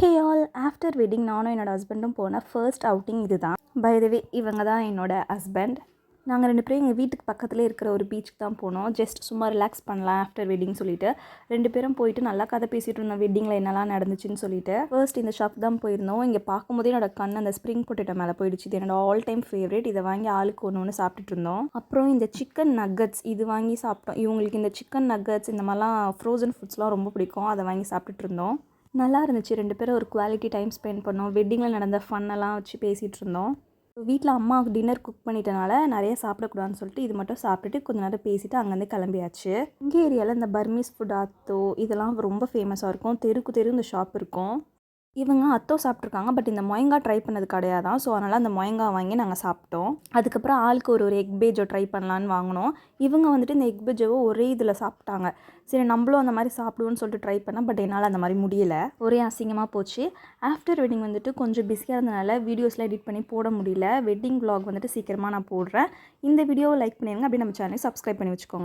Hey all after wedding நானும் என்னோடய ஹஸ்பண்டும் போன ஃபர்ஸ்ட் அவுட்டிங் இது தான். பை த வே இவங்க தான் என்னோடய ஹஸ்பண்ட். நாங்கள் 2 பேரும் எங்கள் வீட்டுக்கு பக்கத்துலேயே இருக்கிற ஒரு பீச்சுக்கு தான் போனோம். ஜஸ்ட் சும்மா ரிலாக்ஸ் பண்ணலாம் ஆஃப்டர் வெட்டிங் சொல்லிட்டு 2 பேரும் போயிட்டு நல்லா கதை பேசிகிட்டு இருந்தோம் வெட்டிங்கில் என்னெல்லாம் நடந்துச்சுன்னு சொல்லிட்டு. ஃபர்ஸ்ட் இந்த ஷாப் தான் போயிருந்தோம். இங்கே பார்க்கும்போதே என்னோட கண் அந்த ஸ்ப்ரிங் பொட்டேட்டோ மேலே போயிடுச்சு. இது என்னோட ஆல் டைம் ஃபேவரேட். இதை வாங்கி ஆளுக்கு ஒன்று சாப்பிட்டுட்டு இருந்தோம். அப்புறம் இந்த சிக்கன் நக்கட்ஸ் இது வாங்கி சாப்பிட்டோம். இவங்களுக்கு இந்த சிக்கன் நக்கட்ஸ் இந்த மாதிரிலாம் ஃப்ரோசன் ஃபுட்ஸ்லாம் ரொம்ப பிடிக்கும். அதை வாங்கி சாப்பிட்டுட்டு இருந்தோம். நல்லா இருந்துச்சு. 2 பேரும் ஒரு குவாலிட்டி டைம் ஸ்பெண்ட் பண்ணோம். வெட்டிங்கில் நடந்த ஃபன்னெல்லாம் வச்சு பேசிகிட்டு இருந்தோம். வீட்டில் அம்மாவுக்கு டின்னர் குக் பண்ணிட்டனால நிறைய சாப்பிடக்கூடாதுன்னு சொல்லிட்டு இது மட்டும் சாப்பிட்டுட்டு கொஞ்சம் நேரம் பேசிவிட்டு அங்கேருந்து கிளம்பியாச்சு. இங்கே ஏரியாவில் இந்த பர்மீஸ் ஃபுட் அத்தோ இதெல்லாம் ரொம்ப ஃபேமஸாக இருக்கும். தெருக்கு தெரு இந்த ஷாப் இருக்கும். இவங்க அத்தோ சாப்பிட்ருக்காங்க. பட் இந்த மொயங்கா ட்ரை பண்ணது கிடையாதான். ஸோ அதனால் அந்த மொயங்கா வாங்கி நாங்கள் சாப்பிட்டோம். அதுக்கப்புறம் ஆளுக்கு ஒரு எக் பேஜோ ட்ரை பண்ணலான்னு வாங்கினோம். இவங்க வந்துட்டு இந்த எக் பேஜோவை ஒரே இதில் சாப்பிட்டாங்க. சரி நம்மளும் அந்த மாதிரி சாப்பிடுவோன்னு சொல்லிட்டு ட்ரை பண்ணேன். பட் என்னால் அந்த மாதிரி முடியல. ஒரே அசிங்கமாக போச்சு. ஆஃப்டர் வெட்டிங் வந்துட்டு கொஞ்சம் பிஸியாக இருந்தனால வீடியோஸ்லாம் எடிட் பண்ணி போட முடியல. வெட்டிங் vlog வந்துட்டு சீக்கிரமாக நான் போடுறேன். இந்த வீடியோவை லைக் பண்ணிடுங்க. அப்படியே நம்ம சேனலை சப்ஸ்கிரைப் பண்ணி வச்சுக்கோங்க.